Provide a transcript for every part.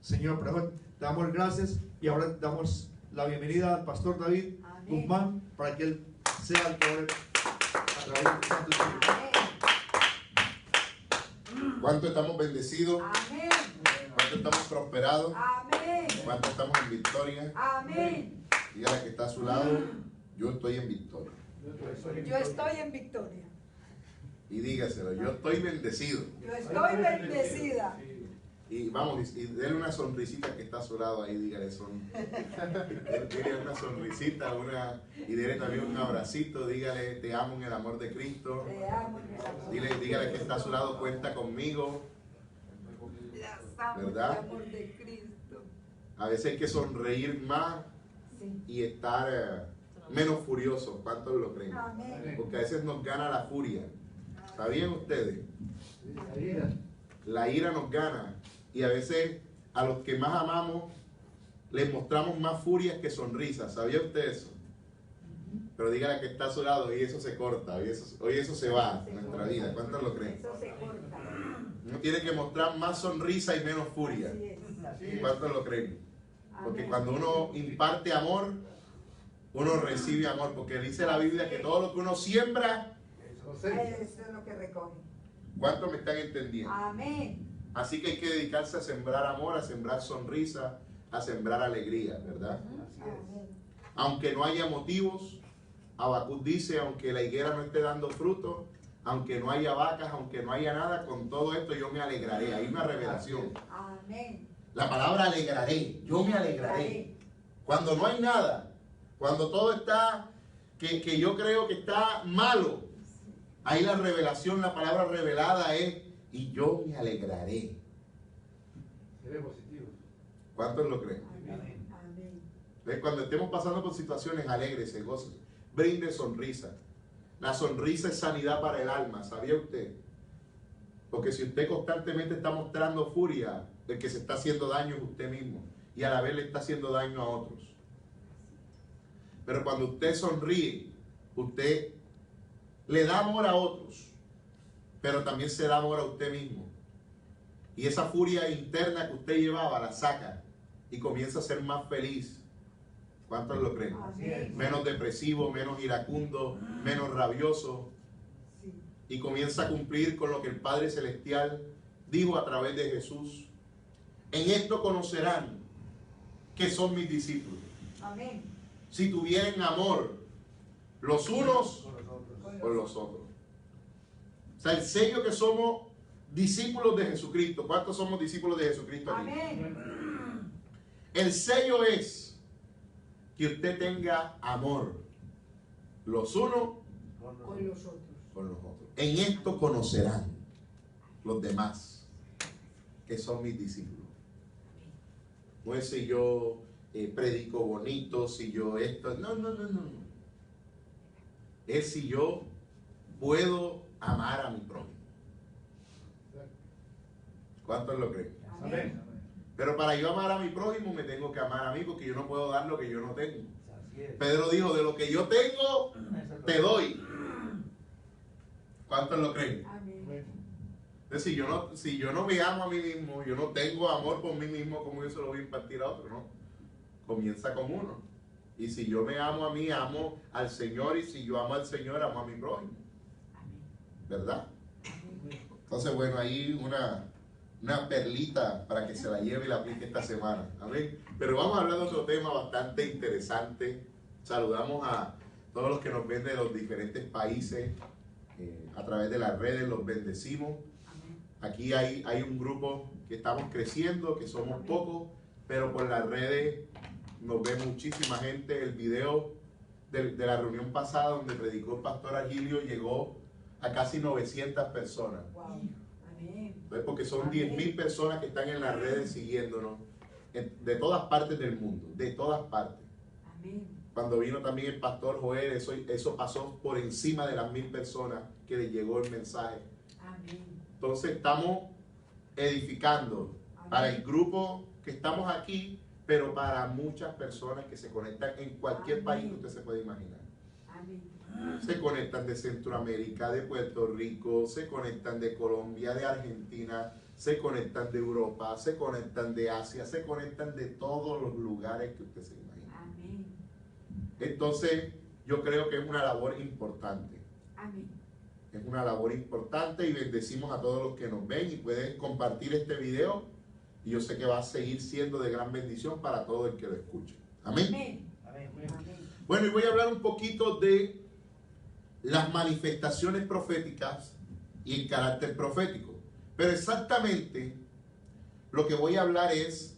Señor, pero damos gracias y ahora damos la bienvenida al pastor David Guzmán para que él sea el que ore a través del Santo Espíritu. ¿Cuánto estamos bendecidos? Amén. ¿Cuánto estamos prosperados? Amén. ¿Cuánto estamos en victoria? Amén. Dígale que está a su lado, yo estoy en victoria. Yo estoy en victoria. Y dígaselo, yo estoy bendecido. Yo estoy bendecida. Y vamos, y denle una sonrisita que está a su lado ahí, dígale, dile una sonrisita, y dile también un abracito, dígale, te amo en el amor de Cristo. Te amo en el amor. Dígale que está a su lado, cuenta conmigo. Las amo en el ¿Verdad? amor de Cristo. A veces hay que sonreír más Sí. y estar menos furiosos. ¿Cuántos lo creen? Amén. Porque a veces nos gana la furia. ¿Sabían ustedes? La ira nos gana. Y a veces a los que más amamos les mostramos más furias que sonrisas. ¿Sabía usted eso? Pero dígale que está a su lado y eso se corta. Hoy eso se va en nuestra vida. ¿Cuántos lo creen? Eso se corta. Uno tiene que mostrar más sonrisa y menos furia. Así es. ¿Cuántos lo creen? Porque Amén. cuando uno imparte amor, uno recibe amor. Porque dice la Biblia que todo lo que uno siembra, Eso es lo que recoge. ¿cuántos me están entendiendo? Amén. Así que hay que dedicarse a sembrar amor, a sembrar sonrisa, a sembrar alegría, ¿verdad? Amén. Aunque no haya motivos, Habacuc dice, aunque la higuera no esté dando fruto, aunque no haya vacas, aunque no haya nada, con todo esto yo me alegraré. Hay una revelación. Amén. La palabra alegraré, yo me alegraré. Cuando no hay nada, cuando todo está, que yo creo que está malo, ahí la revelación, la palabra revelada es, y yo me alegraré. Se ve positivo. ¿Cuántos lo creen? Amén. Amén. ¿Ves? Cuando estemos pasando por situaciones, alégrese, gócese, brinde sonrisa. La sonrisa es sanidad para el alma, ¿sabía usted? Porque si usted constantemente está mostrando furia, el que se está haciendo daño es usted mismo. Y a la vez le está haciendo daño a otros. Pero cuando usted sonríe, usted le da amor a otros, pero también se da amor a usted mismo. Y esa furia interna que usted llevaba la saca y comienza a ser más feliz. ¿Cuántos lo creen? Amén. Menos depresivo, menos iracundo, menos rabioso. Sí. Y comienza a cumplir con lo que el Padre Celestial dijo a través de Jesús. En esto conocerán que son mis discípulos. Amén. Si tuvieran amor los unos Con nosotros. por los otros. O sea, el sello que somos discípulos de Jesucristo. ¿Cuántos somos discípulos de Jesucristo aquí? Amén. El sello es que usted tenga amor los unos Con los otros. con los otros. En esto conocerán los demás que son mis discípulos. No es si yo predico bonito, si yo esto. No. Es si yo puedo amar a mi prójimo. ¿Cuántos lo creen? Amén. Pero para yo amar a mi prójimo me tengo que amar a mí porque yo no puedo dar lo que yo no tengo. Así es. Pedro dijo, de lo que yo tengo, te doy. ¿Cuántos lo creen? Amén. Es decir, si yo no me amo a mí mismo, yo no tengo amor por mí mismo, como yo se lo voy a impartir a otro, ¿no? Comienza con uno. Y si yo me amo a mí, amo al Señor. Y si yo amo al Señor, amo a mi prójimo. ¿Verdad? Entonces, bueno, ahí una perlita para que se la lleve y la aplique esta semana. Amén. Pero vamos a hablar de otro tema bastante interesante. Saludamos a todos los que nos ven de los diferentes países. A través de las redes los bendecimos. Aquí hay un grupo que estamos creciendo, que somos pocos, pero por las redes nos ve muchísima gente. El video de la reunión pasada donde predicó el pastor Agilio llegó a casi 900 personas. Wow. Amén. Entonces, porque son 10.000 personas que están en las redes siguiéndonos de todas partes del mundo, de todas partes. Amén. Cuando vino también el pastor Joel, eso pasó por encima de las 1.000 personas que les llegó el mensaje. Amén. Entonces estamos edificando para el grupo que estamos aquí, pero para muchas personas que se conectan en cualquier Amén. país que usted se puede imaginar. Amén. Se conectan de Centroamérica, de Puerto Rico, se conectan de Colombia, de Argentina, se conectan de Europa, se conectan de Asia, se conectan de todos los lugares que usted se imagine. Amén. Entonces, yo creo que es una labor importante. Amén. Es una labor importante y bendecimos a todos los que nos ven y pueden compartir este video. Y yo sé que va a seguir siendo de gran bendición para todo el que lo escuche. Amén. Amén. Amén. Amén. Bueno, y voy a hablar un poquito de las manifestaciones proféticas y el carácter profético. Pero exactamente lo que voy a hablar es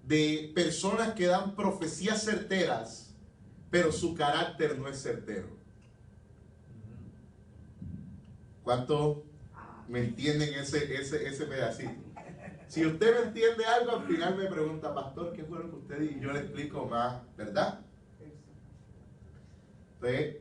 de personas que dan profecías certeras, pero su carácter no es certero. ¿Cuántos me entienden ese pedacito? Si usted me entiende algo, al final me pregunta, pastor, ¿qué fue lo que usted dijo? Y yo le explico más, ¿verdad? Entonces,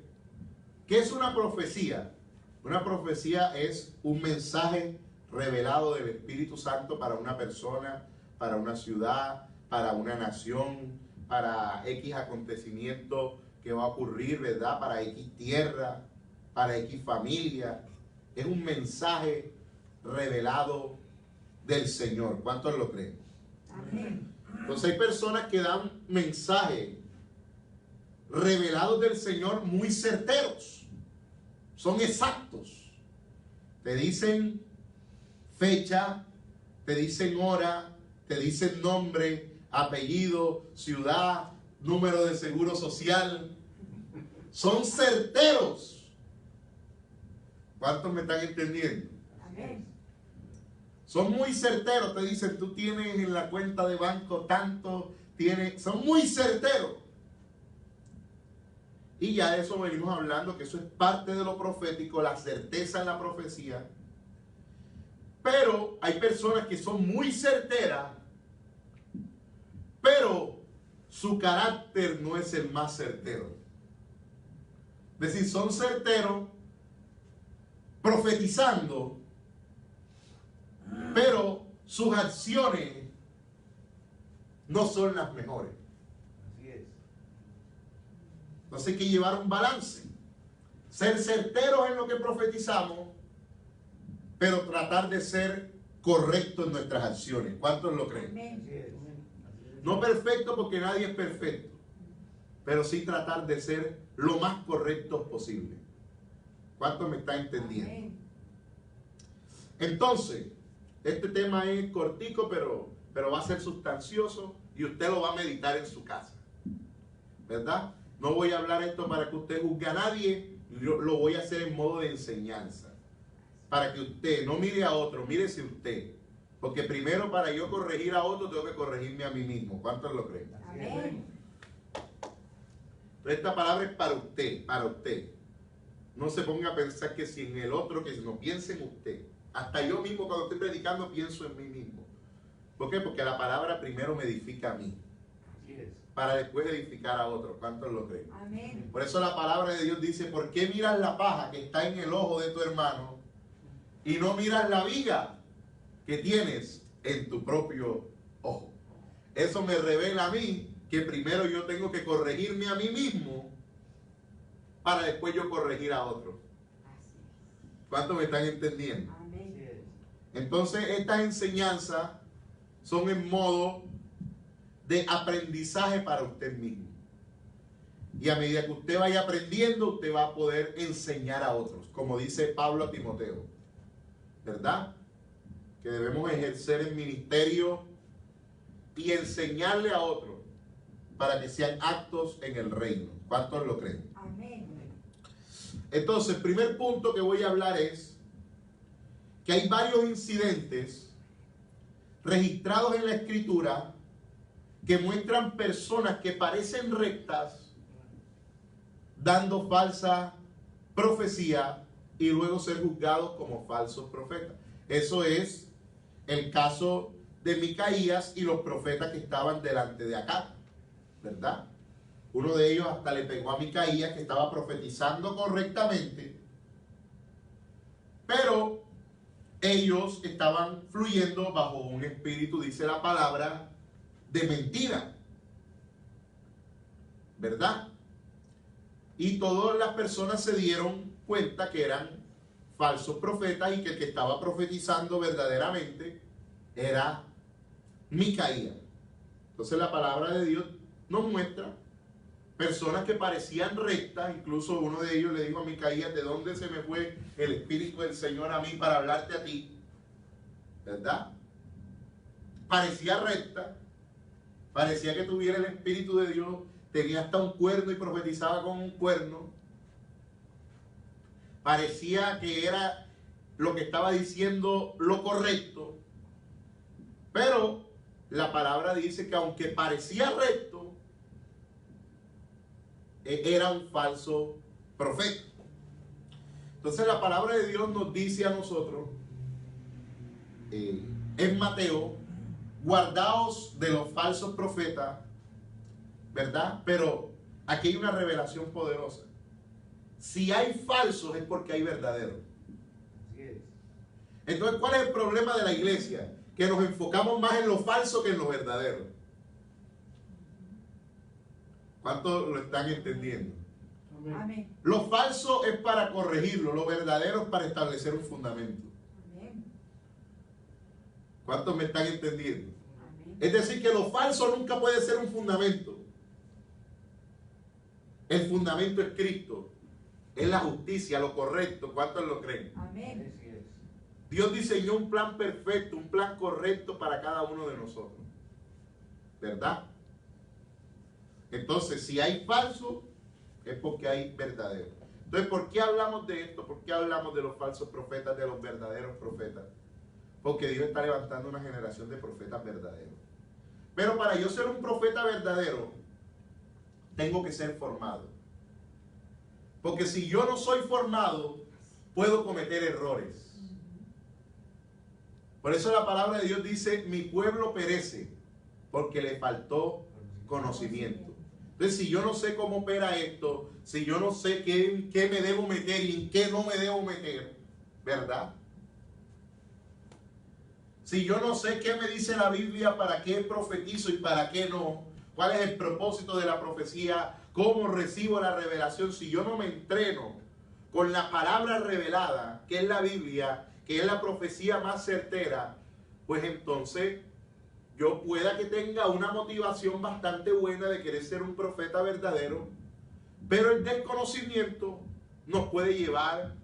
¿qué es una profecía? Una profecía es un mensaje revelado del Espíritu Santo para una persona, para una ciudad, para una nación, para X acontecimiento que va a ocurrir, ¿verdad? Para X tierra, para X familia. Es un mensaje revelado del Señor. ¿Cuántos lo creen? Amén. Entonces hay personas que dan mensajes revelados del Señor muy certeros. Son exactos. Te dicen fecha, te dicen hora, te dicen nombre, apellido, ciudad, número de seguro social. Son certeros. ¿Cuántos me están entendiendo? Amén. Son muy certeros. Te dicen, tú tienes en la cuenta de banco tanto, son muy certeros. Y ya de eso venimos hablando, que eso es parte de lo profético, la certeza en la profecía. Pero hay personas que son muy certeras, pero su carácter no es el más certero. Es decir, son certeros profetizando, pero sus acciones no son las mejores. Así es. Entonces hay que llevar un balance. Ser certeros en lo que profetizamos, pero tratar de ser correctos en nuestras acciones. ¿Cuántos lo creen? Amén. Así es. No perfecto porque nadie es perfecto, pero sí tratar de ser lo más correctos posible. ¿Cuántos me están entendiendo? Amén. Entonces, este tema es cortico, pero va a ser sustancioso y usted lo va a meditar en su casa. ¿Verdad? No voy a hablar esto para que usted juzgue a nadie, yo lo voy a hacer en modo de enseñanza. Para que usted no mire a otro, mírese usted. Porque primero para yo corregir a otro tengo que corregirme a mí mismo. ¿Cuántos lo creen? Amén. Pero esta palabra es para usted, para usted. No se ponga a pensar que si en el otro, que no piense en usted. Hasta yo mismo cuando estoy predicando pienso en mí mismo. ¿Por qué? Porque la palabra primero me edifica a mí, Así es. para después edificar a otros. ¿Cuántos lo creen? Amén. Por eso la palabra de Dios dice, ¿por qué miras la paja que está en el ojo de tu hermano y no miras la viga que tienes en tu propio ojo? Eso me revela a mí que primero yo tengo que corregirme a mí mismo para después yo corregir a otros. Así es. ¿Cuántos me están entendiendo? Así Amén. es. Entonces estas enseñanzas son en modo de aprendizaje para usted mismo. Y a medida que usted vaya aprendiendo, usted va a poder enseñar a otros, como dice Pablo a Timoteo, ¿verdad? Que debemos ejercer el ministerio y enseñarle a otros para que sean actos en el reino. ¿Cuántos lo creen? Amén. Entonces, el primer punto que voy a hablar es que hay varios incidentes registrados en la Escritura que muestran personas que parecen rectas dando falsa profecía y luego ser juzgados como falsos profetas. Eso es el caso de Micaías y los profetas que estaban delante de Acab, ¿verdad? Uno de ellos hasta le pegó a Micaías, que estaba profetizando correctamente, pero ellos estaban fluyendo bajo un espíritu, dice la palabra, de mentira, ¿verdad? Y todas las personas se dieron cuenta que eran falsos profetas y que el que estaba profetizando verdaderamente era Micaías. Entonces la palabra de Dios nos muestra personas que parecían rectas. Incluso uno de ellos le dijo a Micaías: ¿de dónde se me fue el Espíritu del Señor a mí para hablarte a ti? ¿Verdad? Parecía recta, parecía que tuviera el Espíritu de Dios, tenía hasta un cuerno y profetizaba con un cuerno. Parecía que era lo que estaba diciendo lo correcto, pero la palabra dice que aunque parecía recto, era un falso profeta. Entonces la palabra de Dios nos dice a nosotros en Mateo: guardaos de los falsos profetas, ¿verdad? Pero aquí hay una revelación poderosa. Si hay falsos es porque hay verdaderos. Así es. Entonces, ¿cuál es el problema de la iglesia? Que nos enfocamos más en lo falso que en lo verdadero. ¿Cuántos lo están entendiendo? Amén. Lo falso es para corregirlo, lo verdadero es para establecer un fundamento. Amén. ¿Cuántos me están entendiendo? Amén. Es decir, que lo falso nunca puede ser un fundamento. El fundamento es Cristo, es la justicia, lo correcto. ¿Cuántos lo creen? Amén. Así es. Dios diseñó un plan perfecto, un plan correcto para cada uno de nosotros, ¿verdad? Entonces, si hay falso, es porque hay verdadero. Entonces, ¿por qué hablamos de esto? ¿Por qué hablamos de los falsos profetas, de los verdaderos profetas? Porque Dios está levantando una generación de profetas verdaderos. Pero para yo ser un profeta verdadero, tengo que ser formado. Porque si yo no soy formado, puedo cometer errores. Por eso la palabra de Dios dice: mi pueblo perece porque le faltó conocimiento. Entonces, si yo no sé cómo opera esto, si yo no sé qué me debo meter y en qué no me debo meter, ¿verdad? Si yo no sé qué me dice la Biblia, para qué profetizo y para qué no, cuál es el propósito de la profecía, cómo recibo la revelación, si yo no me entreno con la palabra revelada, que es la Biblia, que es la profecía más certera, pues entonces yo pueda que tenga una motivación bastante buena de querer ser un profeta verdadero, pero el desconocimiento nos puede llevar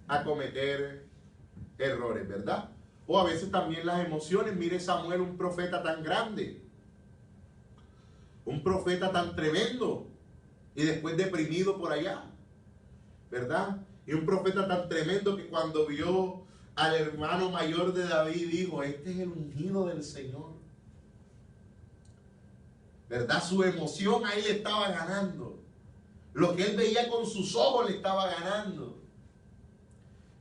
a cometer errores, ¿verdad? O a veces también las emociones. Mire Samuel, un profeta tan grande, un profeta tan tremendo, y después deprimido por allá, ¿verdad? Y un profeta tan tremendo que cuando vio al hermano mayor de David dijo: este es el ungido del Señor, ¿verdad? Su emoción ahí le estaba ganando. Lo que él veía con sus ojos le estaba ganando.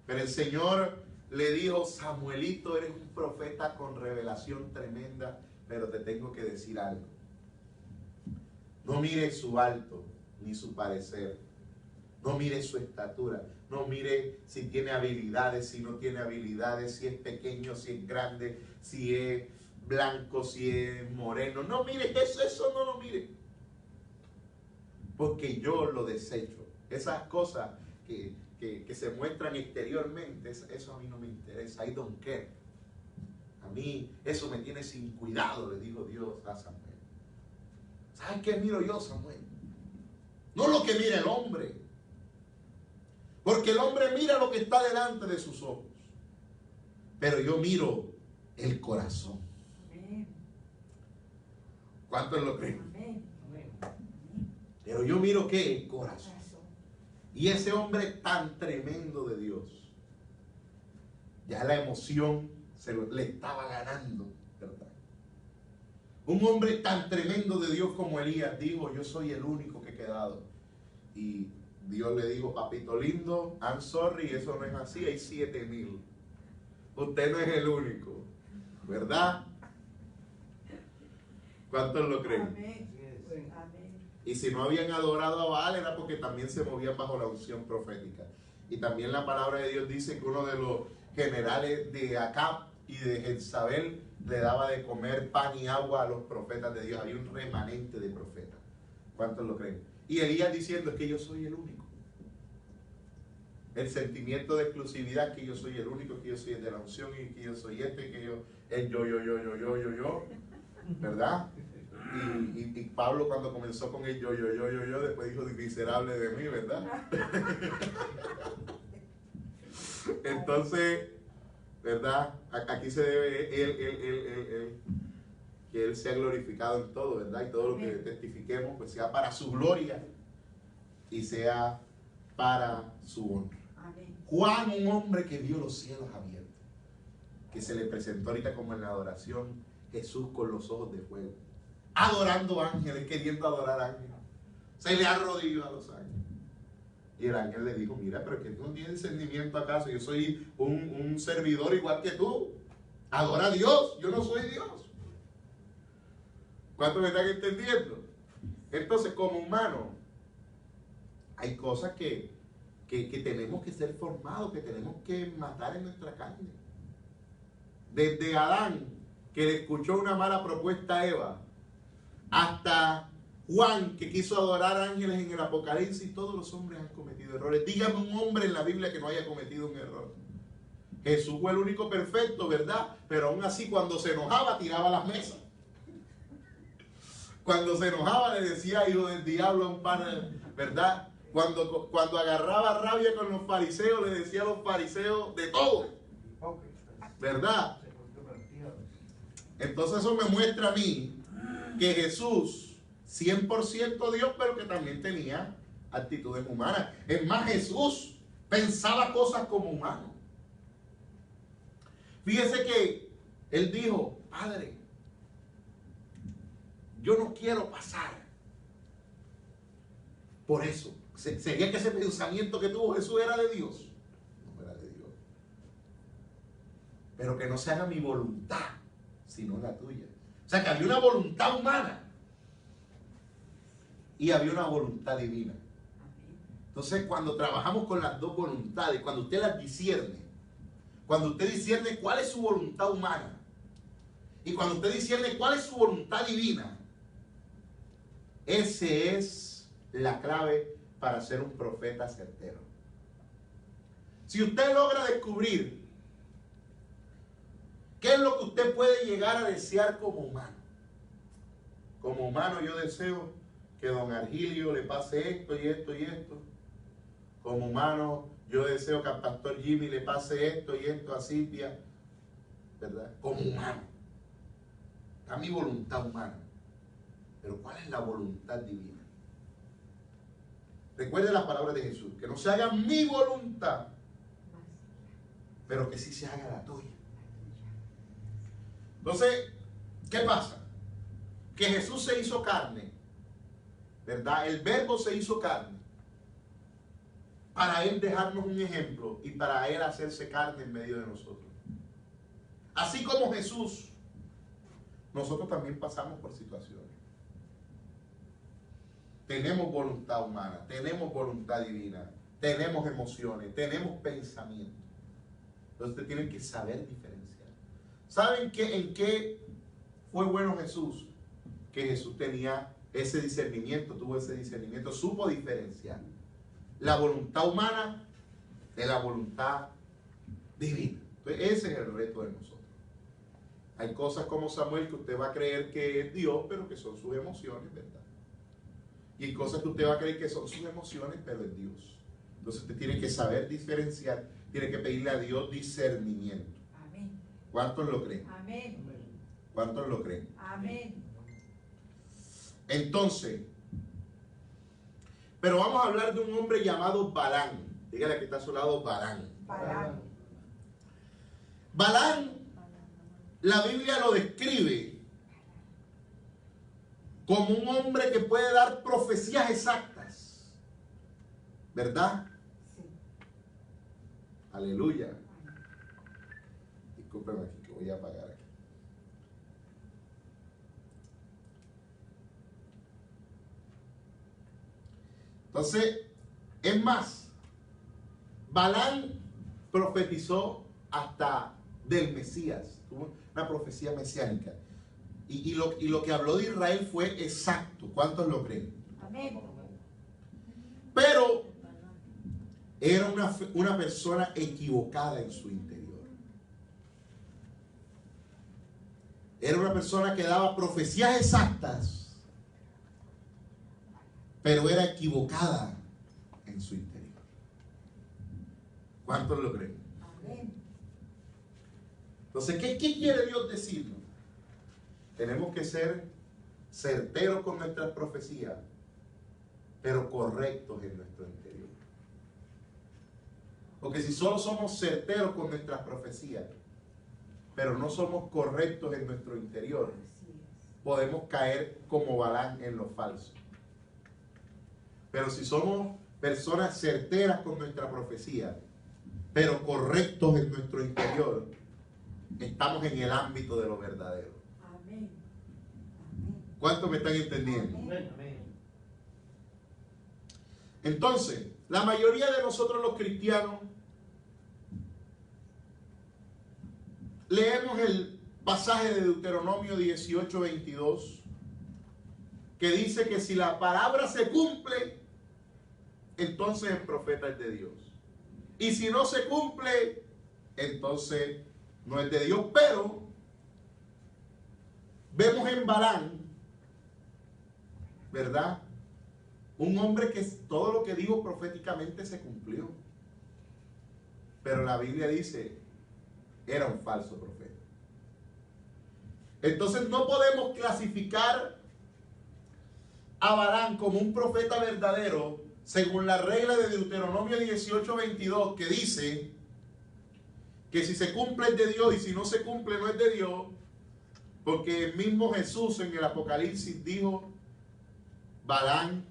Pero el Señor le dijo: Samuelito, eres un profeta con revelación tremenda, pero te tengo que decir algo. No mires su alto ni su parecer. No mire su estatura, no mire si tiene habilidades, si no tiene habilidades, si es pequeño, si es grande, si es blanco, si es moreno. No mire eso no lo mire. Porque yo lo desecho. Esas cosas que se muestran exteriormente, eso a mí no me interesa. I don't care. A mí eso me tiene sin cuidado, le dijo Dios a Samuel. ¿Sabes qué miro yo, Samuel? No lo que mira el hombre. Porque el hombre mira lo que está delante de sus ojos. Pero yo miro el corazón. Amén. ¿Cuántos lo creen? Amén. Amén. Pero yo miro ¿qué? El corazón. Corazón. Y ese hombre tan tremendo de Dios, ya la emoción le estaba ganando, ¿verdad? Un hombre tan tremendo de Dios como Elías dijo: yo soy el único que he quedado. Y Dios le dijo: papito lindo, I'm sorry, eso no es así, hay 7,000. Usted no es el único, ¿verdad? ¿Cuántos lo creen? Amén. Así es. Amén. Y si no habían adorado a Baal era porque también se movían bajo la unción profética. Y también la palabra de Dios dice que uno de los generales de Acab y de Jezabel le daba de comer pan y agua a los profetas de Dios. Había un remanente de profetas. ¿Cuántos lo creen? Y Elías diciendo: es que yo soy el único. el sentimiento de exclusividad, que yo soy el único, que yo soy el de la unción y que yo soy este, que yo, el yo, ¿verdad? Y Pablo cuando comenzó con el yo, después dijo miserable de mí, ¿verdad? Entonces, ¿verdad? Aquí se debe que Él sea glorificado en todo, ¿verdad? Y todo lo que testifiquemos, pues sea para su gloria y sea para su honra. Amén. Juan, un hombre que vio los cielos abiertos, que se le presentó ahorita como en la adoración, Jesús con los ojos de fuego, adorando ángeles, queriendo adorar ángeles. Se le arrodilló a los ángeles. Y el ángel le dijo, mira, pero que tú no tienes discernimiento acaso, yo soy un servidor igual que tú. Adora a Dios, yo no soy Dios. ¿Cuántos me están entendiendo? Entonces, como humano, hay cosas que tenemos que ser formados, que tenemos que matar en nuestra carne. Desde Adán, que le escuchó una mala propuesta a Eva, hasta Juan, que quiso adorar ángeles en el Apocalipsis, todos los hombres han cometido errores. Dígame un hombre en la Biblia que no haya cometido un error. Jesús fue el único perfecto, ¿verdad? Pero aún así, cuando se enojaba, tiraba las mesas. Cuando se enojaba, le decía hijo del diablo a un pana, ¿verdad? Cuando agarraba rabia con los fariseos, le decía a los fariseos de todo, ¿verdad? Entonces eso me muestra a mí que Jesús, 100% Dios, pero que también tenía actitudes humanas. Es más, Jesús pensaba cosas como humano. Fíjese que Él dijo, Padre, yo no quiero pasar por eso. ¿Sería que ese pensamiento que tuvo Jesús era de Dios? No era de Dios. Pero que no se haga mi voluntad, sino la tuya. O sea, que había una voluntad humana y había una voluntad divina. Entonces, cuando trabajamos con las dos voluntades, cuando usted las discierne, cuando usted discierne cuál es su voluntad humana y cuando usted discierne cuál es su voluntad divina, esa es la clave para ser un profeta certero. Si usted logra descubrir qué es lo que usted puede llegar a desear como humano. Como humano yo deseo que don Argilio le pase esto y esto y esto. Como humano yo deseo que al pastor Jimmy le pase esto y esto a Silvia, ¿verdad? Como humano. Está mi voluntad humana. Pero ¿cuál es la voluntad divina? Recuerde las palabras de Jesús, que no se haga mi voluntad, pero que sí se haga la tuya. Entonces, ¿qué pasa? Que Jesús se hizo carne, ¿verdad? El Verbo se hizo carne para Él dejarnos un ejemplo y para Él hacerse carne en medio de nosotros. Así como Jesús, nosotros también pasamos por situaciones. Tenemos voluntad humana, tenemos voluntad divina, tenemos emociones, tenemos pensamientos. Entonces usted tiene que saber diferenciar. ¿Saben en qué fue bueno Jesús? Que Jesús tenía ese discernimiento, tuvo ese discernimiento, supo diferenciar la voluntad humana de la voluntad divina. Entonces ese es el reto de nosotros. Hay cosas como Samuel que usted va a creer que es Dios, pero que son sus emociones, ¿verdad? Y hay cosas que usted va a creer que son sus emociones, pero es Dios. Entonces usted tiene que saber diferenciar, tiene que pedirle a Dios discernimiento. Amén. ¿Cuántos lo creen? Amén. ¿Cuántos lo creen? Amén. Entonces, pero vamos a hablar de un hombre llamado Balán. Dígale que está a su lado, Balán. Balán. Balán, la Biblia lo describe como un hombre que puede dar profecías exactas. ¿Verdad? Sí. Aleluya. Discúlpenme aquí que voy a apagar aquí. Entonces, es más, Balán profetizó hasta del Mesías, tuvo una profecía mesiánica. Y lo que habló de Israel fue exacto. ¿Cuántos lo creen? Amén. Pero era una persona equivocada en su interior. Era una persona que daba profecías exactas, pero era equivocada en su interior. ¿Cuántos lo creen? Amén. Entonces, ¿qué quiere Dios decirnos? Tenemos que ser certeros con nuestras profecías, pero correctos en nuestro interior. Porque si solo somos certeros con nuestras profecías, pero no somos correctos en nuestro interior, Así es. podemos caer como Balán en lo falso. Pero si somos personas certeras con nuestra profecía, pero correctos en nuestro interior, estamos en el ámbito de lo verdadero. Amén. Amén. ¿Cuántos me están entendiendo? Amén. Amén. Entonces, la mayoría de nosotros los cristianos leemos el pasaje de Deuteronomio 18:22, que dice que si la palabra se cumple, entonces el profeta es de Dios. Y si no se cumple, entonces no es de Dios. Pero vemos en Balán, ¿verdad? Un hombre que todo lo que dijo proféticamente se cumplió. Pero la Biblia dice, era un falso profeta. Entonces no podemos clasificar a Balán como un profeta verdadero según la regla de Deuteronomio 18:22, que dice que si se cumple es de Dios y si no se cumple no es de Dios, porque el mismo Jesús en el Apocalipsis dijo, Balán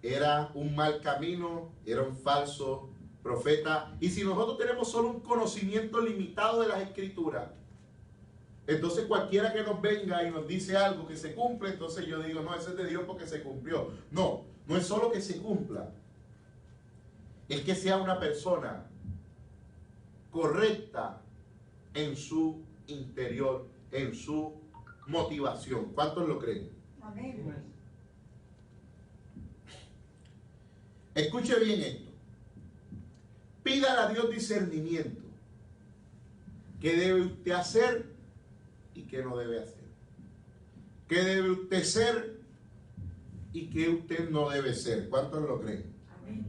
era un mal camino, era un falso profeta. Y si nosotros tenemos solo un conocimiento limitado de las Escrituras, entonces cualquiera que nos venga y nos dice algo que se cumple, entonces yo digo, no, ese es de Dios porque se cumplió. No, no es solo que se cumpla, es que sea una persona correcta en su interior, en su motivación. ¿Cuántos lo creen? Amén. Escuche bien esto. Pídale a Dios discernimiento. ¿Qué debe usted hacer y qué no debe hacer? ¿Qué debe usted ser y qué usted no debe ser? ¿Cuántos lo creen? Amén.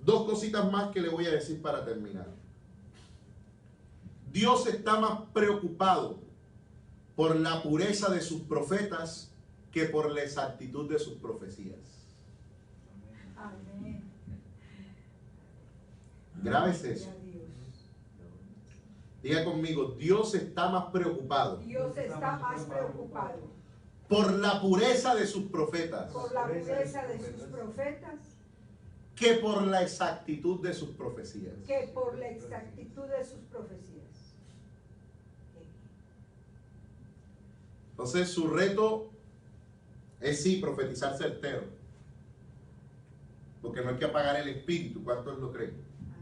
Dos cositas más que le voy a decir para terminar. Dios está más preocupado por la pureza de sus profetas que por la exactitud de sus profecías. Amén. Grábese eso. Gloria a Dios. Diga conmigo, Dios está más preocupado Dios está más preocupado por la pureza de sus profetas por la pureza de sus profetas que por la exactitud de sus profecías. que por la exactitud de sus profecías. Entonces su reto es sí, profetizar certero, porque no hay que apagar el espíritu. ¿Cuántos lo creen?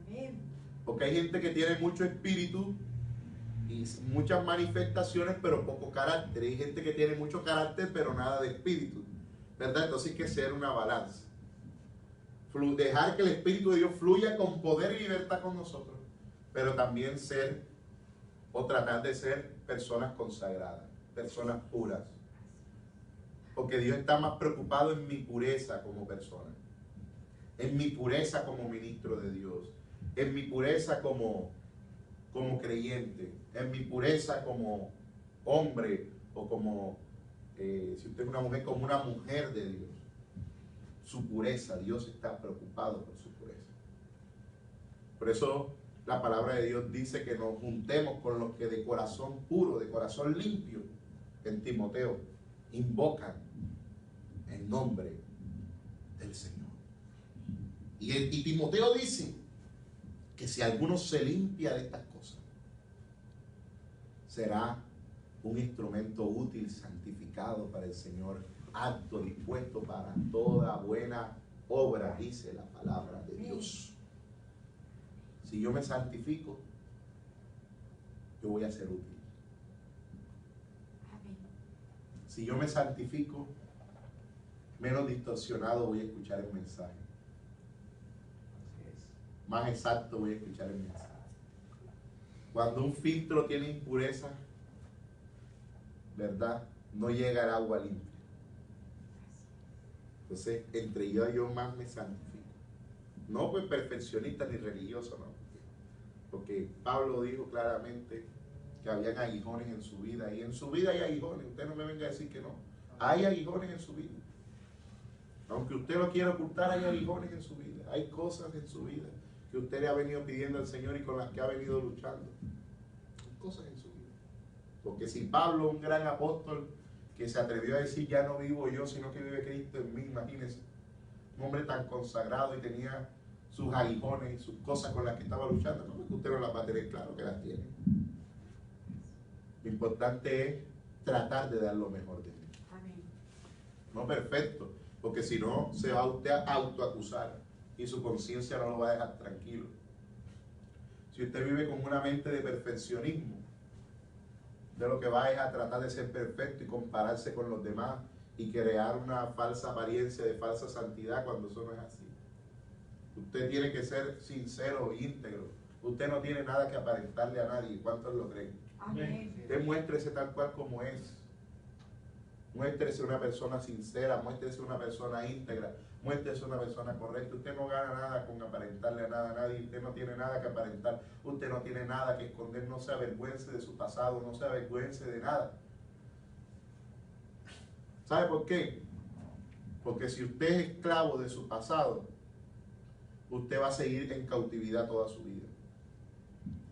Amén. Porque hay gente que tiene mucho espíritu y muchas manifestaciones, pero poco carácter. Hay gente que tiene mucho carácter, pero nada de espíritu, ¿verdad? Entonces hay que ser una balanza. Dejar que el Espíritu de Dios fluya con poder y libertad con nosotros, pero también ser o tratar de ser personas consagradas, personas puras. Porque Dios está más preocupado en mi pureza como persona, en mi pureza como ministro de Dios, en mi pureza como creyente, en mi pureza como hombre o como, si usted es una mujer, como una mujer de Dios. Su pureza, Dios está preocupado por su pureza. Por eso la palabra de Dios dice que nos juntemos con los que de corazón puro, de corazón limpio, en Timoteo, invocan el nombre del Señor. Y Timoteo dice que si alguno se limpia de estas cosas, será un instrumento útil, santificado para el Señor, apto, dispuesto para toda buena obra, dice la palabra de Dios. Si yo me santifico, yo voy a ser útil. Amén. Si yo me santifico, menos distorsionado voy a escuchar el mensaje. más exacto voy a escuchar el mensaje. Cuando un filtro tiene impureza, ¿verdad? No llega el agua limpia. Entonces, entre yo más me santifico. No pues perfeccionista ni religioso, no. Porque Pablo dijo claramente que habían aguijones en su vida. Y en su vida hay aguijones. Usted no me venga a decir que no. Hay aguijones en su vida. Aunque usted lo quiera ocultar, hay aguijones en su vida. Hay cosas en su vida que usted le ha venido pidiendo al Señor y con las que ha venido luchando. Hay cosas en su vida. Porque si Pablo, un gran apóstol, que se atrevió a decir, ya no vivo yo, sino que vive Cristo en mí, imagínense. Un hombre tan consagrado y tenía sus aguijones y sus cosas con las que estaba luchando. No es que usted no las va a tener, claro que las tiene. Lo importante es tratar de dar lo mejor de mí. Amén. No perfecto, porque si no se va usted a autoacusar y su conciencia no lo va a dejar tranquilo. Si usted vive con una mente de perfeccionismo, de lo que va es a tratar de ser perfecto y compararse con los demás y crear una falsa apariencia de falsa santidad cuando eso no es así. Usted tiene que ser sincero e íntegro. Usted no tiene nada que aparentarle a nadie. ¿Cuántos lo creen? Amén. Usted muéstrese tal cual como es. Muéstrese una persona sincera, muéstrese una persona íntegra, muéstrese una persona correcta. Usted no gana nada con aparentarle a nada a nadie. Usted no tiene nada que aparentar. Usted no tiene nada que esconder. No se avergüence de su pasado, no se avergüence de nada. ¿Sabe por qué? Porque si usted es esclavo de su pasado, usted va a seguir en cautividad toda su vida.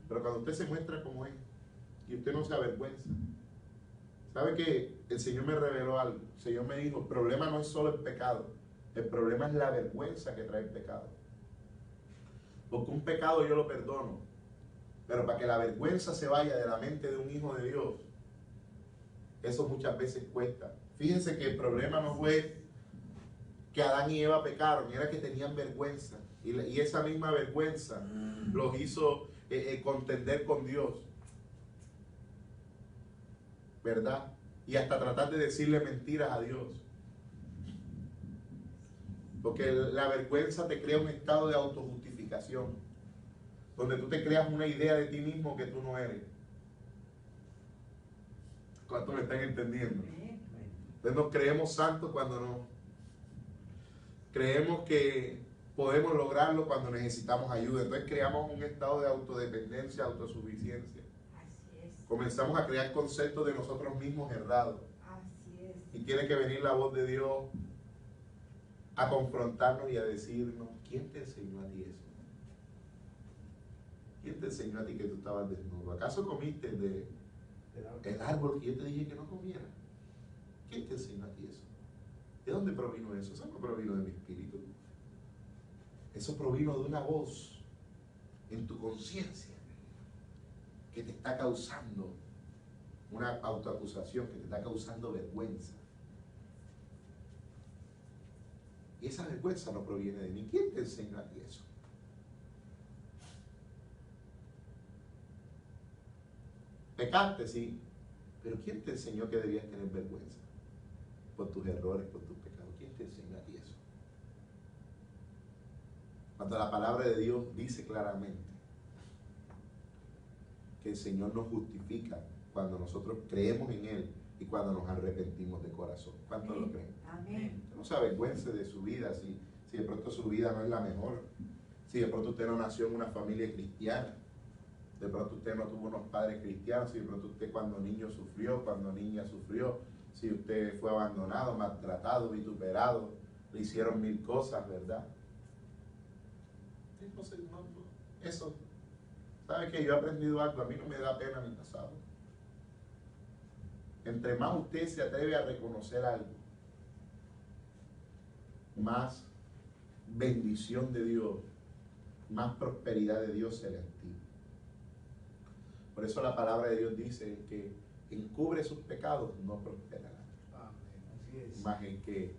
Pero cuando usted se muestra como es y usted no se avergüenza, ¿sabe que el Señor me reveló algo? El Señor me dijo, el problema no es solo el pecado, el problema es la vergüenza que trae el pecado. Porque un pecado yo lo perdono, pero para que la vergüenza se vaya de la mente de un hijo de Dios, eso muchas veces cuesta. Fíjense que el problema no fue que Adán y Eva pecaron, era que tenían vergüenza. Y esa misma vergüenza los hizo contender con Dios. ¿Verdad? Y hasta tratar de decirle mentiras a Dios. Porque la vergüenza te crea un estado de autojustificación, donde tú te creas una idea de ti mismo que tú no eres. ¿Cuántos me están entendiendo? Entonces nos creemos santos cuando no. Creemos que podemos lograrlo cuando necesitamos ayuda. Entonces creamos un estado de autodependencia, autosuficiencia. Así es. Comenzamos a crear conceptos de nosotros mismos errados. Así es. Y tiene que venir la voz de Dios a confrontarnos y a decirnos, ¿quién te enseñó a ti eso? ¿Quién te enseñó a ti que tú estabas desnudo? ¿Acaso comiste el árbol que yo te dije que no comiera? ¿Quién te enseñó a ti eso? ¿De dónde provino eso? Eso no provino de mi espíritu. Eso provino de una voz en tu conciencia que te está causando una autoacusación, que te está causando vergüenza. Y esa vergüenza no proviene de mí. ¿Quién te enseñó a ti eso? Pecaste, sí, pero ¿quién te enseñó que debías tener vergüenza? Por tus errores, por tus pecados. ¿Quién te enseñó a ti eso? Cuando la palabra de Dios dice claramente que el Señor nos justifica cuando nosotros creemos en Él y cuando nos arrepentimos de corazón. ¿Cuántos lo creen? Amén. No se avergüence de su vida si de pronto su vida no es la mejor, si de pronto usted no nació en una familia cristiana, de pronto usted no tuvo unos padres cristianos, si de pronto usted cuando niño sufrió, cuando niña sufrió, si usted fue abandonado, maltratado, vituperado, le hicieron mil cosas, ¿verdad? Entonces, eso, ¿sabe qué? Yo he aprendido algo, a mí no me da pena mi pasado. Entre más usted se atreve a reconocer algo, más bendición de Dios, más prosperidad de Dios se le activa. Por eso la palabra de Dios dice que encubre sus pecados no prosperará. Así es. Más el que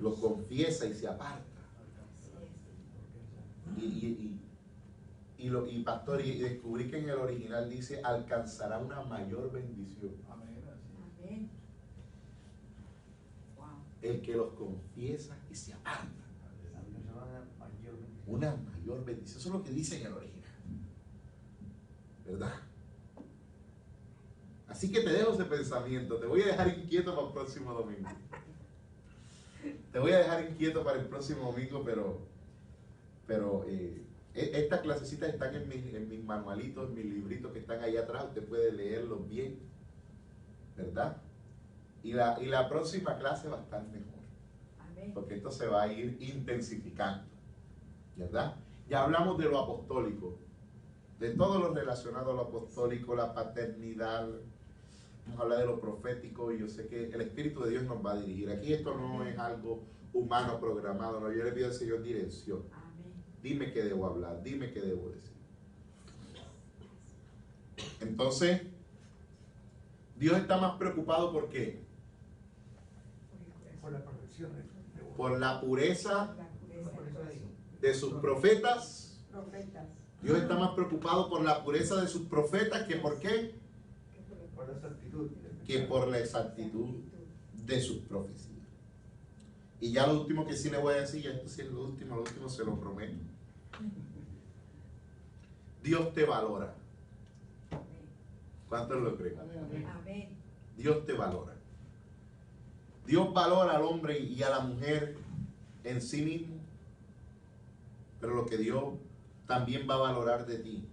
los confiesa y se aparta. Y pastor, y descubrí que en el original dice alcanzará una mayor bendición. Amén. Amén. Wow. El que los confiesa y se aparta. Alcanzará una mayor bendición. una mayor bendición. Eso es lo que dice en el original, ¿verdad? Así que te dejo ese pensamiento. Te voy a dejar inquieto para el próximo domingo. Te voy a dejar inquieto para el próximo domingo, pero estas clasecitas están en mis manualitos, en mis libritos que están ahí atrás. Usted puede leerlos bien, ¿verdad? Y la próxima clase va a estar mejor, Amén. porque esto se va a ir intensificando, ¿verdad? Ya hablamos de lo apostólico, de todo lo relacionado a lo apostólico, la paternidad. Vamos a hablar de lo profético, y yo sé que el Espíritu de Dios nos va a dirigir. Aquí esto no es algo humano programado, no. Yo le pido al Señor dirección. Amén. Dime qué debo hablar, dime qué debo decir. Entonces, Dios está más preocupado ¿por qué? Por la perfección. Por la pureza La pureza de sus profetas. profetas. Dios está más preocupado por la pureza de sus profetas que ¿por qué? Por la exactitud. Que por la exactitud de sus profecías. Y ya lo último que sí le voy a decir, ya esto sí es lo último se lo prometo. Dios te valora. ¿Cuántos lo creen? Amén. Dios te valora. Dios valora al hombre y a la mujer en sí mismo, pero lo que Dios también va a valorar de ti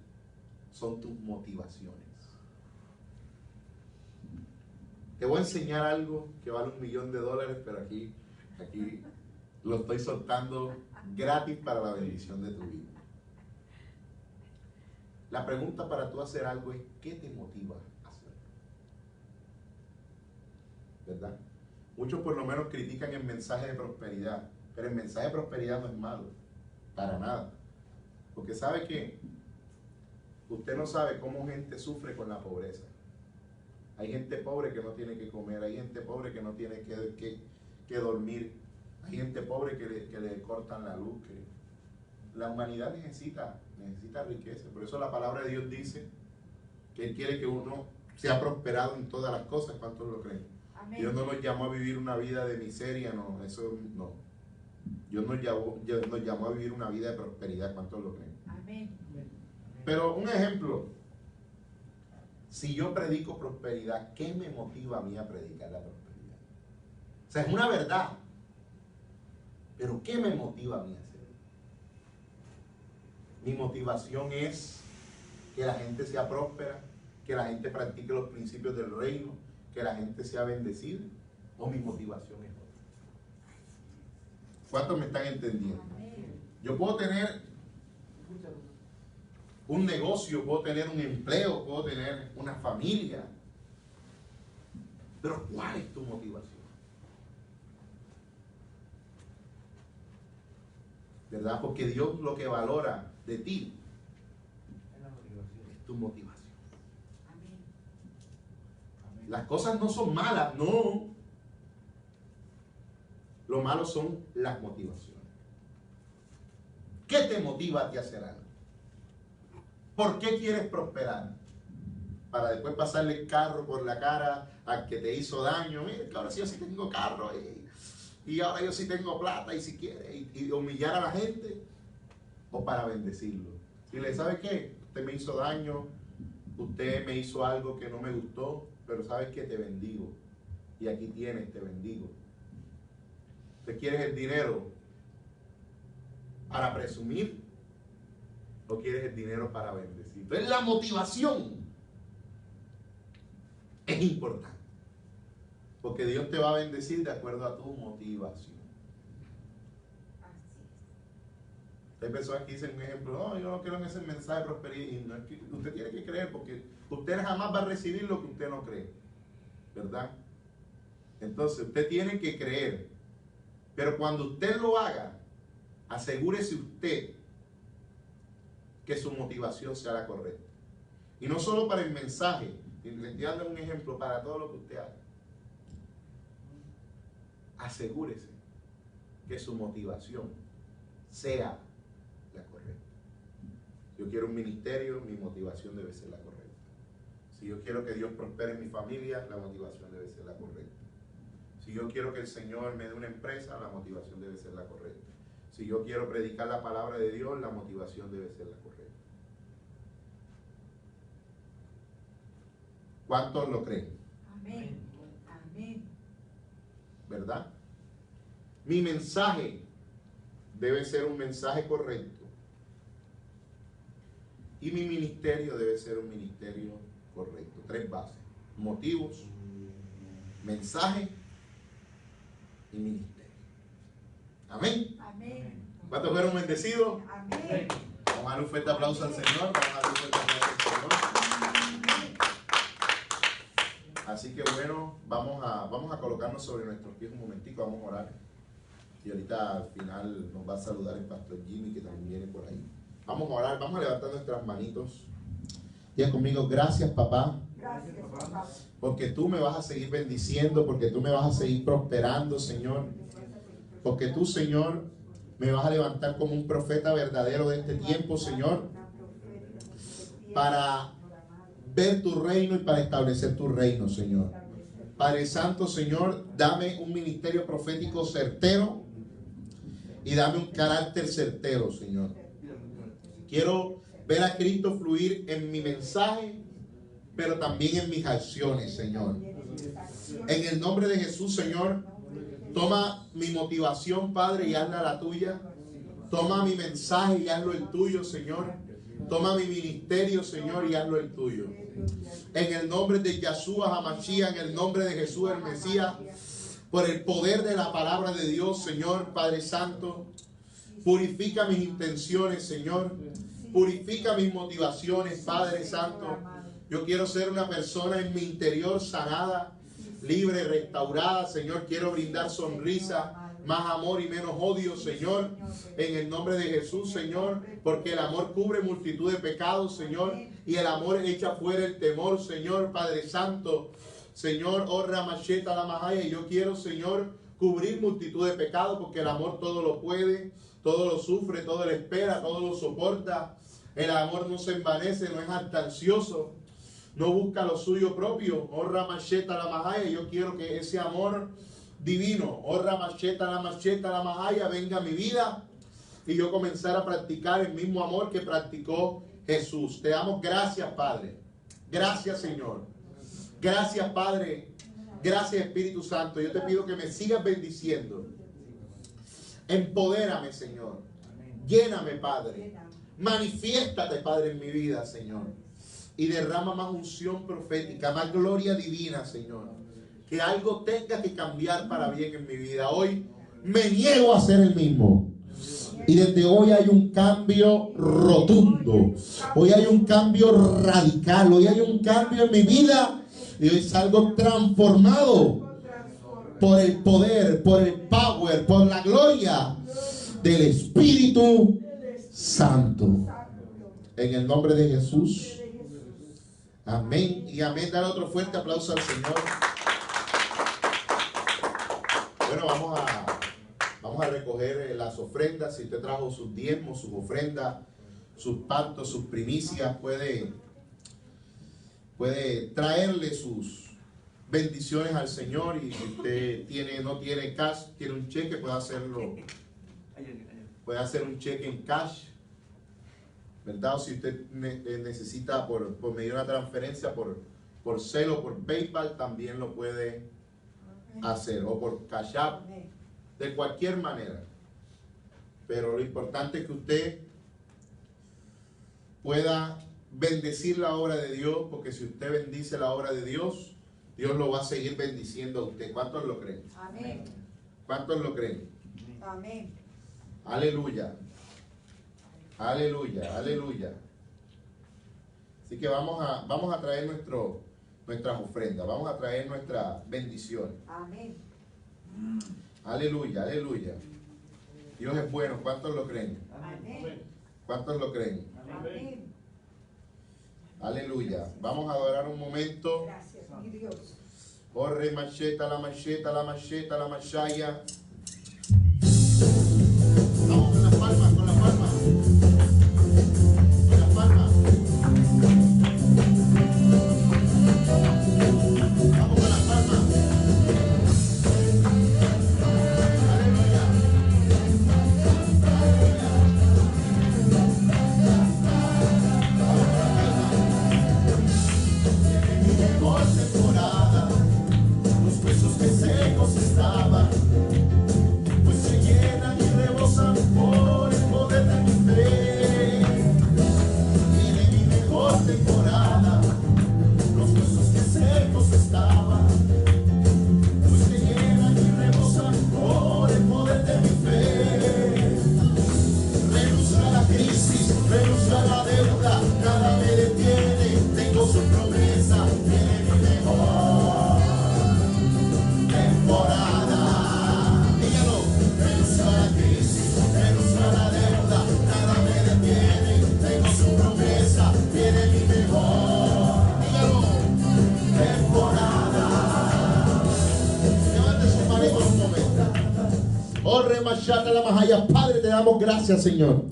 son tus motivaciones. Te voy a enseñar algo que vale $1.000.000, pero aquí lo estoy soltando gratis para la bendición de tu vida. La pregunta para tú hacer algo es, ¿qué te motiva a hacerlo? ¿Verdad? Muchos por lo menos critican el mensaje de prosperidad, pero el mensaje de prosperidad no es malo, para nada. Porque sabe que usted no sabe cómo gente sufre con la pobreza. Hay gente pobre que no tiene que comer, hay gente pobre que no tiene que dormir, hay gente pobre que le cortan la luz. La humanidad necesita riqueza. Por eso la palabra de Dios dice que Él quiere que uno sea prosperado en todas las cosas. ¿Cuántos lo creen? Amén. Dios no nos llamó a vivir una vida de miseria, no, eso no. Dios nos llamó a vivir una vida de prosperidad. ¿Cuántos lo creen? Amén. Pero un ejemplo, si yo predico prosperidad, ¿qué me motiva a mí a predicar la prosperidad? O sea, es una verdad, pero ¿qué me motiva a mí a hacerlo? Mi motivación es que la gente sea próspera, que la gente practique los principios del reino, que la gente sea bendecida, o mi motivación es otra. ¿Cuántos me están entendiendo? Amén. Yo puedo tener un negocio, puedo tener un empleo, puedo tener una familia, pero ¿cuál es tu motivación? ¿Verdad? Porque Dios lo que valora de ti Es la motivación. es tu motivación. Amén. Las cosas no son malas, no. Lo malo son las motivaciones. ¿Qué te motiva a ti a hacer algo? ¿Por qué quieres prosperar? Para después pasarle el carro por la cara al que te hizo daño. Mira, que ahora sí yo sí tengo carro y ahora yo sí tengo plata y si quiere y humillar a la gente, o para bendecirlo. Y le sabe qué, usted me hizo daño, usted me hizo algo que no me gustó, pero sabes que te bendigo y aquí tienes, te bendigo. ¿Usted quieres el dinero para presumir o quieres el dinero para bendecir? Entonces la motivación es importante, porque Dios te va a bendecir de acuerdo a tu motivación. Así es. Hay personas que dicen un ejemplo, no, yo no creo en ese mensaje de prosperidad, y no es que usted tiene que creer, porque usted jamás va a recibir lo que usted no cree, ¿verdad? Entonces usted tiene que creer, pero cuando usted lo haga, asegúrese usted que su motivación sea la correcta. Y no solo para el mensaje, le estoy dando un ejemplo para todo lo que usted haga. Asegúrese que su motivación sea la correcta. Si yo quiero un ministerio, mi motivación debe ser la correcta. Si yo quiero que Dios prospere en mi familia, la motivación debe ser la correcta. Si yo quiero que el Señor me dé una empresa, la motivación debe ser la correcta. Si yo quiero predicar la palabra de Dios, la motivación debe ser la correcta. ¿Cuántos lo creen? Amén. Amén. ¿Verdad? Mi mensaje debe ser un mensaje correcto. Y mi ministerio debe ser un ministerio correcto. 3 bases: motivos, mensaje y ministerio. Amén. Amén. ¿Cuántos fueron bendecidos? Amén. Vamos a darle un fuerte aplauso al Señor. Vamos a darle un fuerte aplauso al Señor. Así que bueno, vamos a colocarnos sobre nuestros pies un momentico, vamos a orar. Y ahorita al final nos va a saludar el pastor Jimmy, que también viene por ahí. Vamos a orar, vamos a levantar nuestras manitos. Diga conmigo: gracias, papá, Gracias, papá. porque tú me vas a seguir bendiciendo, porque tú me vas a seguir prosperando, Señor. Porque tú, Señor, me vas a levantar como un profeta verdadero de este tiempo, Señor, para ver tu reino y para establecer tu reino, Señor. Padre Santo, Señor, dame un ministerio profético certero y dame un carácter certero, Señor. Quiero ver a Cristo fluir en mi mensaje, pero también en mis acciones, Señor. En el nombre de Jesús, Señor, toma mi motivación, Padre, y hazla la tuya. Toma mi mensaje y hazlo el tuyo, Señor. Toma mi ministerio, Señor, y hazlo el tuyo. En el nombre de Yeshua HaMashiach, en el nombre de Jesús el Mesías, por el poder de la palabra de Dios, Señor, Padre Santo, purifica mis intenciones, Señor. Purifica mis motivaciones, Padre Santo. Yo quiero ser una persona en mi interior sanada, libre, restaurada, Señor. Quiero brindar sonrisa, más amor y menos odio, Señor, en el nombre de Jesús, Señor, porque el amor cubre multitud de pecados, Señor, y el amor echa fuera el temor, Señor, Padre Santo, Señor, oh Ramacheta la Mahaya. Yo quiero, Señor, cubrir multitud de pecados, porque el amor todo lo puede, todo lo sufre, todo lo espera, todo lo soporta. El amor no se envanece, no es jactancioso, no busca lo suyo propio. Oh Ramacheta la Mahaya. Yo quiero que ese amor divino, oh Ramacheta la Mahaya, venga a mi vida y yo comenzar a practicar el mismo amor que practicó Jesús. Te damos gracias, Padre. Gracias, Señor. Gracias, Padre. Gracias, Espíritu Santo. Yo te pido que me sigas bendiciendo. Empodérame, Señor. Lléname, Padre. Manifiéstate, Padre, en mi vida, Señor. Y derrama más unción profética, más gloria divina, Señor. Que algo tenga que cambiar para bien en mi vida. Hoy me niego a ser el mismo. Y desde hoy hay un cambio rotundo. Hoy hay un cambio radical. Hoy hay un cambio en mi vida. Y hoy salgo transformado por el poder, por el power, por la gloria del Espíritu Santo. En el nombre de Jesús. Amén y amén. Dar otro fuerte aplauso al Señor. Bueno, vamos a recoger las ofrendas. Si usted trajo sus diezmos, sus ofrendas, sus pactos, sus primicias, puede traerle sus bendiciones al Señor. Y si usted no tiene cash, tiene un cheque, puede hacerlo. Puede hacer un cheque en cash, ¿verdad? O si usted necesita por medio de una transferencia por Zelle o por PayPal, también lo puede hacer, o por Cash App, de cualquier manera. Pero lo importante es que usted pueda bendecir la obra de Dios, porque si usted bendice la obra de Dios, Dios lo va a seguir bendiciendo a usted. ¿Cuántos lo creen? Amén. ¿Cuántos lo creen? Amén. Aleluya. Aleluya, aleluya. Así que vamos a traer nuestras ofrendas, vamos a traer nuestra bendición. Amén. Aleluya, aleluya. Dios es bueno. ¿Cuántos lo creen? Amén. ¿Cuántos lo creen? Amén. Aleluya. Vamos a adorar un momento. Gracias, mi Dios. Corre macheta, la macheta, la macheta, la machaya. Vamos con las palmas, con las palmas. Con las palmas. Vamos con las palmas. Aleluya. estaban, pues se llenan y rebosan por el poder de mi fe. Viene mi mejor temporada, los huesos que secos estaban, pues se llenan y rebosan por el poder de mi fe. Renuncio la crisis, renuncio la deuda, nada me detiene, tengo su promesa, viene mi mejor temporada. Dígalo, renuncio a la crisis, renuncio a la deuda, nada me detiene, tengo su promesa, viene mi mejor, dígalo, temporada. Levante su mano por un momento. Oh, remachata la majaya. Padre, te damos gracias, Señor.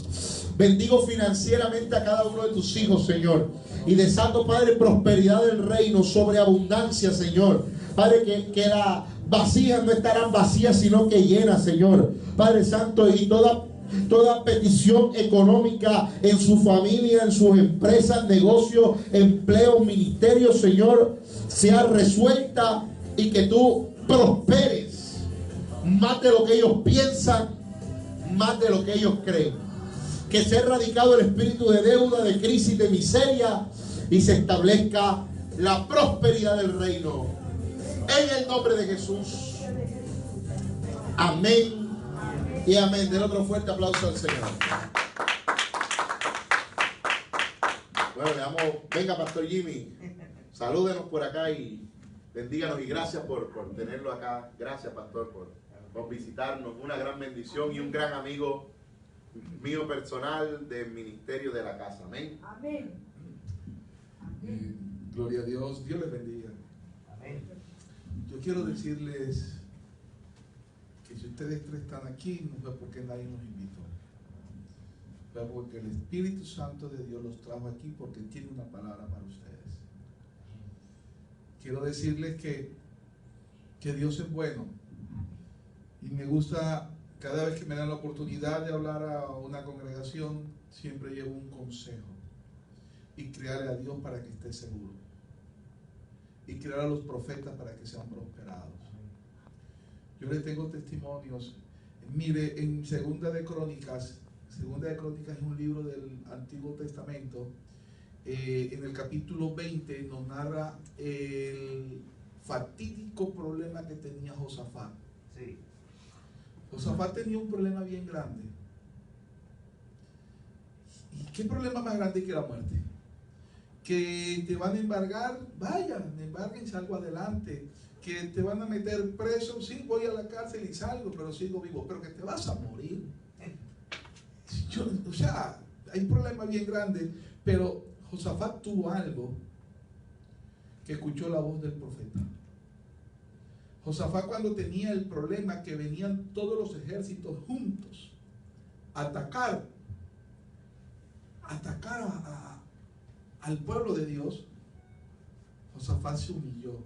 Bendigo financieramente a cada uno de tus hijos, Señor. Y desato, Padre, prosperidad del reino, sobreabundancia, Señor. Padre, que las vasijas no estarán vacías, sino que llenas, Señor. Padre Santo, y toda petición económica en su familia, en sus empresas, negocios, empleos, ministerios, Señor, sea resuelta y que tú prosperes más de lo que ellos piensan, más de lo que ellos creen. Que sea erradicado el espíritu de deuda, de crisis, de miseria, y se establezca la prosperidad del reino. En el nombre de Jesús. Amén y amén. Den otro fuerte aplauso al Señor. Bueno, le damos, venga, Pastor Jimmy, salúdenos por acá y bendíganos, y gracias por tenerlo acá. Gracias, Pastor, por visitarnos. Una gran bendición y un gran amigo mío personal del ministerio de la casa. Amén. Amén. Gloria a Dios. Dios les bendiga. Amén. Yo quiero decirles que si ustedes tres están aquí, no fue porque nadie nos invitó. Fue porque el Espíritu Santo de Dios los trajo aquí, porque tiene una palabra para ustedes. Quiero decirles que Dios es bueno. Y me gusta, cada vez que me dan la oportunidad de hablar a una congregación, siempre llevo un consejo. Y crearle a Dios para que esté seguro. Y crear a los profetas para que sean prosperados. Yo les tengo testimonios. Mire, en Segunda de Crónicas es un libro del Antiguo Testamento. En el capítulo 20 nos narra el fatídico problema que tenía Josafat. Sí. Josafat tenía un problema bien grande. ¿Y qué problema más grande que la muerte? Que te van a embargar, vayan, embarguen, salgo adelante. Que te van a meter preso, sí, voy a la cárcel y salgo, pero sigo vivo. Pero que te vas a morir. O sea, hay un problema bien grande. Pero Josafat tuvo algo, que escuchó la voz del profeta. Josafat, cuando tenía el problema que venían todos los ejércitos juntos a atacar al pueblo de Dios, Josafat se humilló,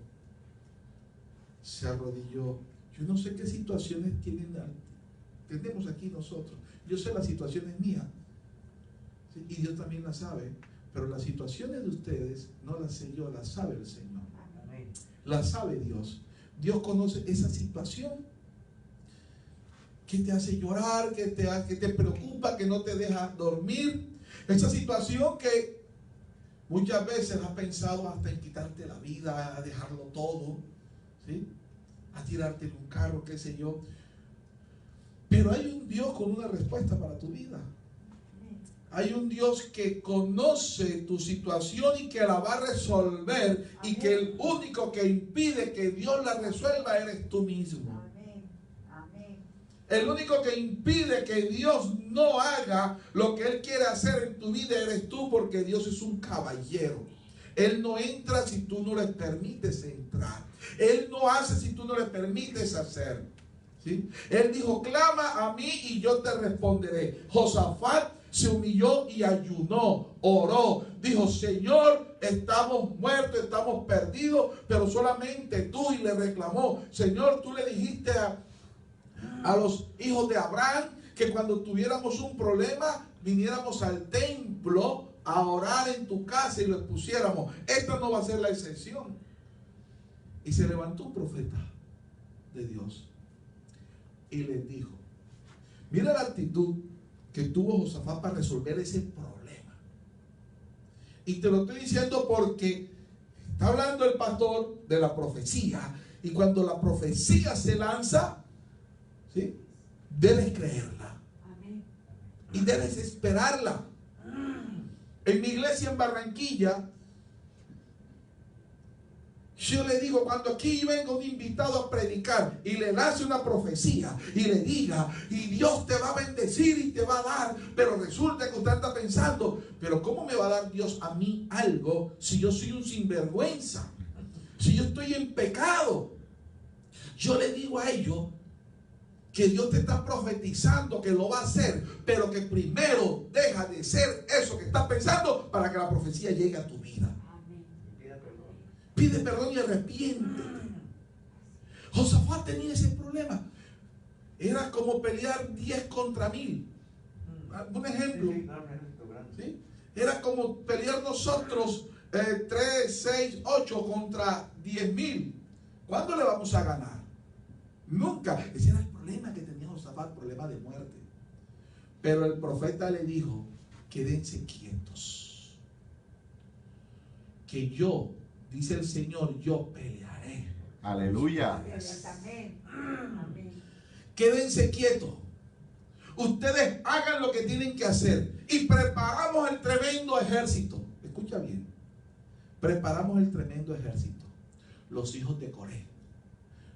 se arrodilló. Yo no sé qué situaciones tenemos aquí nosotros. Yo sé las situaciones mías, ¿sí? Y Dios también las sabe, pero las situaciones de ustedes no las sé yo, las sabe el Señor. Amén. Las sabe Dios. Dios conoce esa situación que te hace llorar, que te preocupa, que no te deja dormir. Esa situación que muchas veces has pensado hasta en quitarte la vida, a dejarlo todo, ¿sí? A tirarte en un carro, qué sé yo. Pero hay un Dios con una respuesta para tu vida. Hay un Dios que conoce tu situación y que la va a resolver. Amén. Y que el único que impide que Dios la resuelva eres tú mismo. Amén. Amén. El único que impide que Dios no haga lo que Él quiere hacer en tu vida eres tú, porque Dios es un caballero. Él no entra si tú no le permites entrar. Él no hace si tú no le permites hacer. ¿Sí? Él dijo, clama a mí y yo te responderé. Josafat se humilló y ayunó, oró, dijo, Señor, estamos muertos, estamos perdidos, pero solamente tú. Y le reclamó, Señor, tú le dijiste a los hijos de Abraham que cuando tuviéramos un problema viniéramos al templo a orar en tu casa y lo expusiéramos. Esta no va a ser la excepción. Y se levantó un profeta de Dios y les dijo. Mira la actitud que tuvo Josafat para resolver ese problema. Y te lo estoy diciendo porque está hablando el pastor de la profecía. Y cuando la profecía se lanza, ¿sí?, debes creerla. Amén. Y debes esperarla. En mi iglesia en Barranquilla, yo le digo, cuando aquí venga un invitado a predicar y le lance una profecía y le diga, y Dios te va a bendecir y te va a dar, pero resulta que usted está pensando, pero ¿cómo me va a dar Dios a mí algo si yo soy un sinvergüenza? Si yo estoy en pecado. Yo le digo a ellos que Dios te está profetizando que lo va a hacer, pero que primero deja de ser eso que estás pensando para que la profecía llegue a tu vida. Amén. Pide perdón y arrepiéntete. Josafat tenía ese problema. Era como pelear 10 contra 1000. Un ejemplo. ¿Sí? Era como pelear nosotros 3, 6, 8 contra 10,000. ¿Cuándo le vamos a ganar? Nunca. Ese era el problema que tenía Josafat, problema de muerte. Pero el profeta le dijo, quédense quietos. Que yo, dice el Señor, yo pelearé. Aleluya. Amén. Amén. Quédense quietos. Ustedes hagan lo que tienen que hacer. Y preparamos el tremendo ejército. Escucha bien. Preparamos el tremendo ejército. Los hijos de Coré,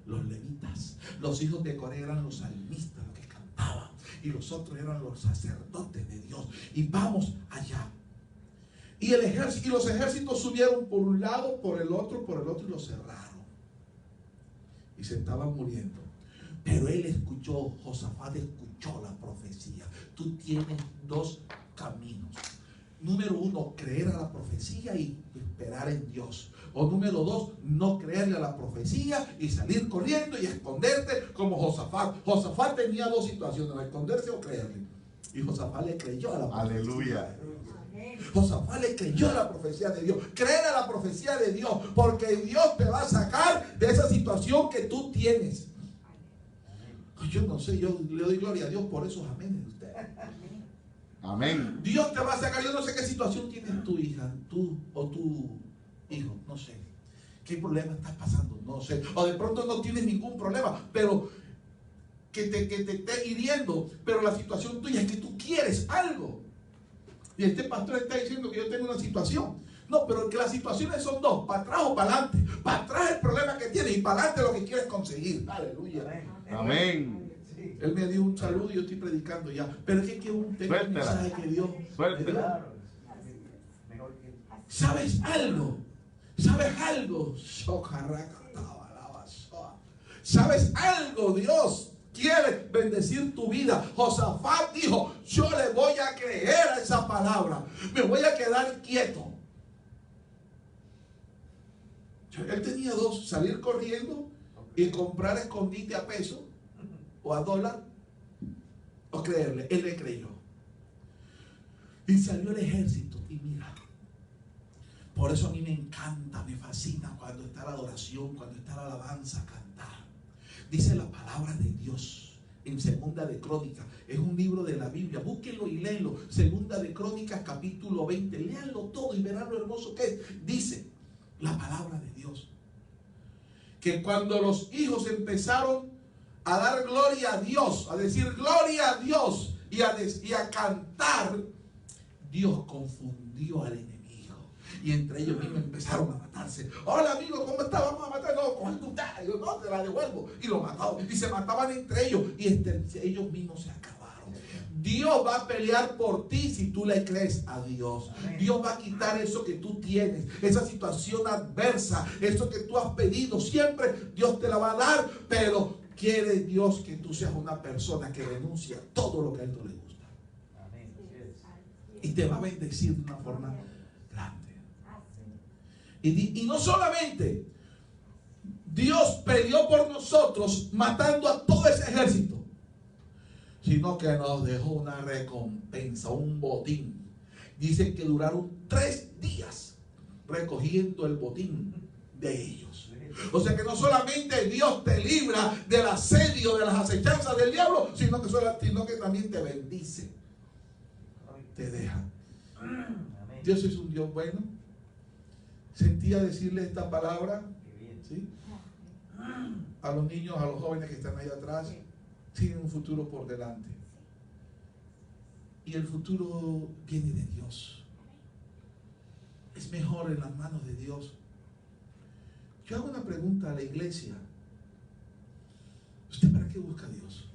los levitas. Los hijos de Coré eran los salmistas, los que cantaban. Y los otros eran los sacerdotes de Dios. Y vamos allá. Y los ejércitos subieron por un lado, por el otro y los cerraron. Y se estaban muriendo. Pero él escuchó, Josafat escuchó la profecía. Tú tienes dos caminos. Número 1, creer a la profecía y esperar en Dios. O número 2, no creerle a la profecía y salir corriendo y esconderte como Josafat. Josafat tenía dos situaciones, esconderse o creerle. Y Josafat le creyó a la profecía. Aleluya. Amén. Josafat le creyó a la profecía de Dios. Creer a la profecía de Dios, porque Dios te va a sacar de esa situación que tú tienes. Yo no sé, yo le doy gloria a Dios por esos amenes de ustedes. Amén. Dios te va a sacar. Yo no sé qué situación tienes tu hija, tú o tu hijo, no sé. ¿Qué problema estás pasando? No sé. O de pronto no tienes ningún problema, pero que te esté hiriendo. Pero la situación tuya es que tú quieres algo. Y este pastor está diciendo que yo tengo una situación. No, pero que las situaciones son dos, para atrás o para adelante. Para atrás el problema que tienes y para adelante lo que quieres conseguir. Aleluya. Amén. Sí. Él me dio un saludo y yo estoy predicando ya. Pero es que tengo un Suéltela. mensaje que Dios. Suéltela. Claro. Mejor que ¿Sabes algo? ¿Sabes algo? ¿Sabes algo? Dios quiere bendecir tu vida. Josafat dijo, yo le voy a creer a esa palabra. Me voy a quedar quieto. Él tenía dos, salir corriendo y comprar escondite a peso o a dólar o creerle. Él le creyó. Y salió el ejército y mira. Por eso a mí me encanta, me fascina cuando está la adoración, cuando está la alabanza, cantar. Dice la palabra de Dios en Segunda de Crónicas. Es un libro de la Biblia. Búsquenlo y léenlo. Segunda de Crónicas, capítulo 20. Léanlo todo y verán lo hermoso que es. Dice la palabra de Dios que cuando los hijos empezaron a dar gloria a Dios, a decir gloria a Dios y a cantar, Dios confundió al enemigo. Y entre ellos mismos empezaron a matarse. Hola amigo, ¿cómo estás? Vamos a matar. No, ¿cómo tú estás? Yo no, te la devuelvo. Y lo mataron. Y se mataban entre ellos. Y ellos mismos se acabaron. Dios va a pelear por ti si tú le crees a Dios. Dios va a quitar eso que tú tienes, esa situación adversa, eso que tú has pedido. Siempre Dios te la va a dar, pero quiere Dios que tú seas una persona que renuncie a todo lo que a Él no le gusta. amén. Y te va a bendecir de una forma grande. Y no solamente Dios peleó por nosotros matando a todo ese ejército, sino que nos dejó una recompensa, un botín. Dicen que duraron 3 días recogiendo el botín de ellos. O sea que no solamente Dios te libra del asedio, de las acechanzas del diablo, sino que también te bendice, te deja. Amén. Dios es un Dios bueno. Sentía decirle esta palabra, Qué bien. ¿sí?, a los niños, a los jóvenes que están ahí atrás. Tienen un futuro por delante. Y el futuro viene de Dios. Es mejor en las manos de Dios. Yo hago una pregunta a la iglesia. ¿Usted para qué busca a Dios?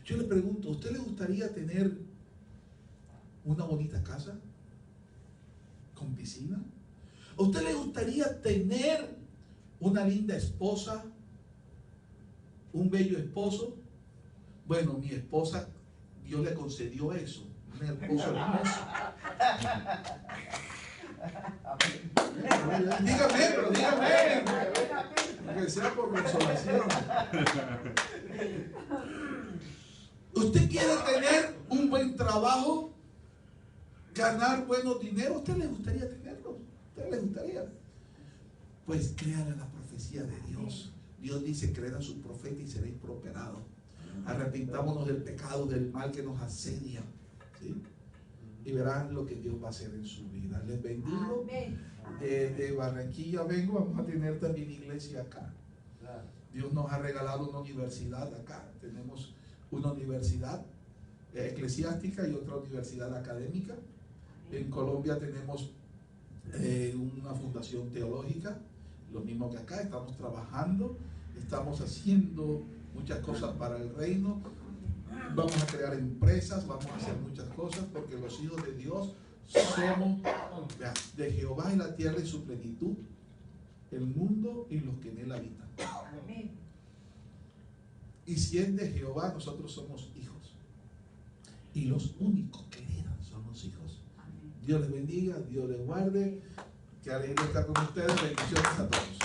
Yo le pregunto, ¿a usted le gustaría tener una bonita casa con piscina? ¿A usted le gustaría tener una linda esposa, un bello esposo? Bueno, mi esposa, Dios le concedió eso, un esposo hermoso. Dígame, pero dígame, que sea por consolación. ¿Usted quiere tener un buen trabajo, ganar buenos dinero? ¿A usted le gustaría tenerlo? ¿A usted le gustaría? Pues crean en la profecía de Dios. Dios dice: creed a su profeta y seréis prosperados. Arrepintámonos del pecado, del mal que nos asedia, ¿sí? Y verán lo que Dios va a hacer en su vida. Les bendigo. De Barranquilla vengo. Vamos a tener también iglesia acá. Dios nos ha regalado una universidad acá. Tenemos una universidad eclesiástica y otra universidad académica. En Colombia tenemos una fundación teológica, lo mismo que acá. Estamos trabajando, estamos haciendo muchas cosas para el reino. Vamos a crear empresas, vamos a hacer muchas cosas, porque los hijos de Dios somos de Jehová y la tierra y su plenitud, el mundo y los que en él habitan. Y si es de Jehová, nosotros somos hijos. Y los únicos que heredan son los hijos. Dios les bendiga, Dios les guarde. Qué alegría estar con ustedes. Bendiciones a todos.